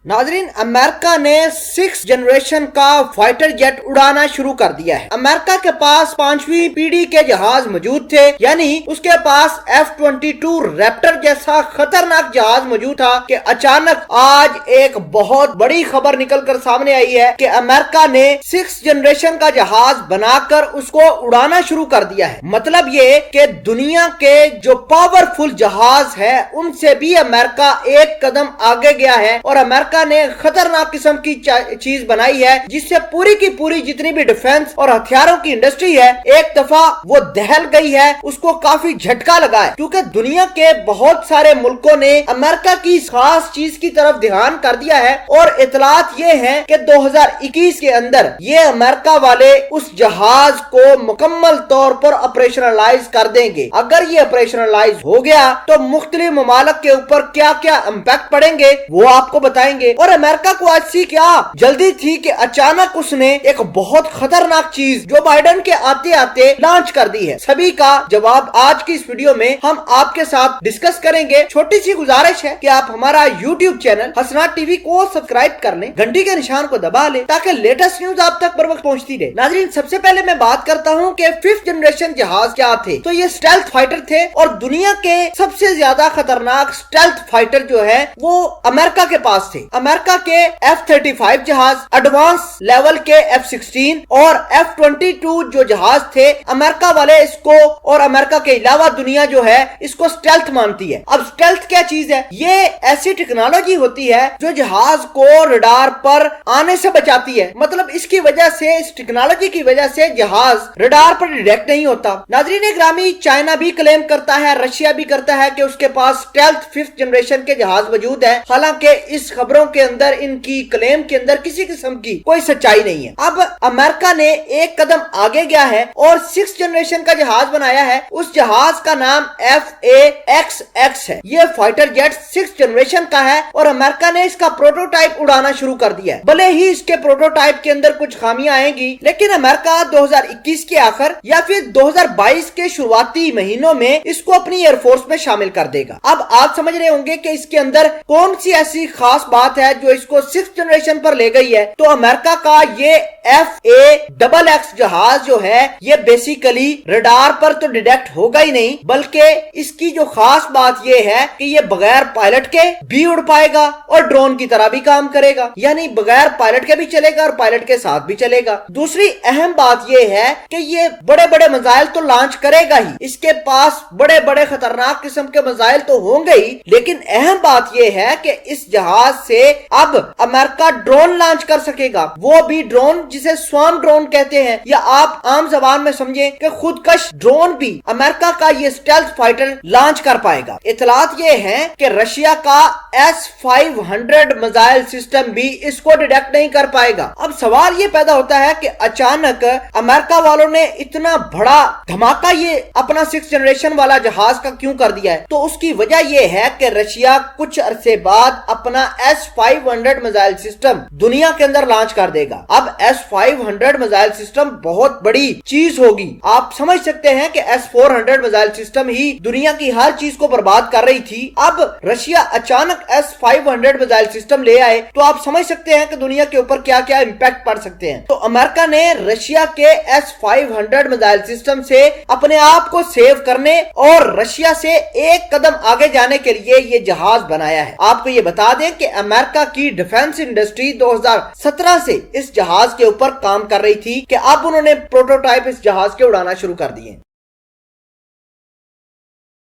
नाजरीन, अमेरिका ने 6 जनरेशन का फाइटर जेट उड़ाना शुरू कर दिया है। अमेरिका के पास 5वीं पीढ़ी के जहाज मौजूद थे, यानी उसके पास F-22 रैप्टर जैसा खतरनाक जहाज मौजूद था कि अचानक आज एक बहुत बड़ी खबर निकलकर सामने आई है कि अमेरिका ने 6 जनरेशन का जहाज बनाकर उसको उड़ाना शुरू कर दिया है। मतलब ये कि दुनिया के जो पावरफुल जहाज है उनसे भी अमेरिका एक कदम आगे गया है और अमेरिका ने खतरनाक किस्म की चीज बनाई है जिससे पूरी की पूरी जितनी भी डिफेंस और हथियारों की इंडस्ट्री है एक दफा वो दहल गई है। उसको काफी झटका लगा है क्योंकि दुनिया के बहुत सारे मुल्कों ने अमेरिका की खास चीज की तरफ ध्यान कर दिया है और इतलात ये है कि 2021 के अंदर ये अमेरिका वाले उस जहाज को मुकम्मल तौर पर ऑपरेशनलाइज कर देंगे। अगर ये ऑपरेशनलाइज हो गया तो मुख्तलिफ ममालिक के ऊपर क्या क्या इम्पैक्ट पड़ेंगे वो आपको बताएंगे। और अमेरिका को आज सी क्या जल्दी थी कि अचानक उसने एक बहुत खतरनाक चीज जो बाइडेन के आते आते लॉन्च कर दी है। सभी का जवाब आज की इस वीडियो में हम आपके साथ डिस्कस करेंगे। छोटी सी गुजारिश है कि आप हमारा यूट्यूब चैनल हसनात टीवी को सब्सक्राइब कर लें, घंटी के निशान को दबा लें ताकि लेटेस्ट न्यूज आप तक बर वक्त पहुंचती रहे। नाजरीन, सबसे पहले मैं बात करता हूं कि 5th जनरेशन जहाज क्या थे। तो ये स्टेल्थ फाइटर थे और दुनिया के सबसे ज्यादा खतरनाक स्टेल्थ फाइटर जो है वो अमेरिका के पास थे। अमेरिका के F-35 जहाज, एडवांस लेवल के F-16 और F-22 जो जहाज थे, अमेरिका वाले इसको और अमेरिका के अलावा दुनिया जो है इसको स्टेल्थ मानती है। अब स्टेल्थ क्या चीज है? ये ऐसी टेक्नोलॉजी होती है जो जहाज को रडार पर आने से बचाती है। मतलब इसकी वजह से, इस टेक्नोलॉजी की वजह से जहाज रडार पर डिटेक्ट नहीं होता। नाजरीन ग्रामी, चाइना भी क्लेम करता है, रशिया भी करता है कि उसके पास स्टेल्थ 5th जनरेशन के जहाज मौजूद है। हालांकि इस खबरों के अंदर, इनकी क्लेम के अंदर किसी किस्म की कोई सच्चाई नहीं है। अब अमेरिका ने एक कदम आगे गया है और 6th जनरेशन का जहाज बनाया है। उस जहाज का नाम FA-XX है। ये फाइटर जेट 6th जनरेशन का है और अमेरिका ने इसका प्रोटोटाइप उड़ाना शुरू कर दिया है। भले ही इसके प्रोटोटाइप के अंदर कुछ खामियां आएंगी, लेकिन अमेरिका 2021 के आखिर या फिर 2022 के शुरुआती महीनों में इसको अपनी एयरफोर्स में शामिल कर देगा। अब आप समझ रहे होंगे कि इसके अंदर कौन सी ऐसी खास बात है जो इसको 6th जनरेशन पर ले गई है। तो अमेरिका का ये FA-XX जहाज जो है ये बेसिकली रडार पर तो डिटेक्ट होगा ही नहीं, बल्कि इसकी जो खास बात ये है कि ये बगैर पायलट के भी उड़ पाएगा और ड्रोन की तरह भी काम करेगा, यानी बगैर पायलट के भी चलेगा और पायलट के साथ भी चलेगा। दूसरी अहम बात ये है कि ये बड़े बड़े मिसाइल तो लॉन्च करेगा ही, इसके पास बड़े बड़े खतरनाक किस्म के मिसाइल तो होंगे ही, लेकिन अहम बात ये है कि इस जहाज से अब अमेरिका ड्रोन लॉन्च कर सकेगा। वो भी ड्रोन जिसे स्वार्म ड्रोन कहते हैं, या आप आम जबान में समझें कि खुदकश ड्रोन भी अमेरिका का ये स्टेल्थ फाइटर लॉन्च कर पाएगा। इतलात ये है कि रशिया का S-500 मिसाइल सिस्टम भी इसको डिटेक्ट नहीं कर पाएगा। अब सवाल ये पैदा होता है कि अचानक अमेरिका वालों ने इतना बड़ा धमाका ये अपना 6th जनरेशन वाला जहाज का क्यों कर दिया है? तो उसकी वजह ये है कि रशिया कुछ अरसे बाद अपना S-500 मिसाइल सिस्टम दुनिया के अंदर लॉन्च कर देगा। अब S-500 मिसाइल सिस्टम बहुत बड़ी चीज होगी। आप समझ सकते हैं कि S-400 मिसाइल सिस्टम ही दुनिया की हर चीज को बर्बाद कर रही थी। अब रशिया अचानक S-500 मिसाइल सिस्टम ले आए तो आप समझ सकते हैं कि दुनिया के ऊपर क्या क्या इम्पैक्ट पड़ सकते हैं। तो अमेरिका ने रशिया के S-500 मिसाइल सिस्टम से अपने आप को सेव करने और रशिया से एक कदम आगे जाने के लिए ये जहाज बनाया है। आपको ये बता दें कि अमेरिका की डिफेंस इंडस्ट्री 2017 से इस जहाज के ऊपर काम कर रही थी कि अब उन्होंने प्रोटोटाइप इस जहाज के उड़ाना शुरू कर दिए।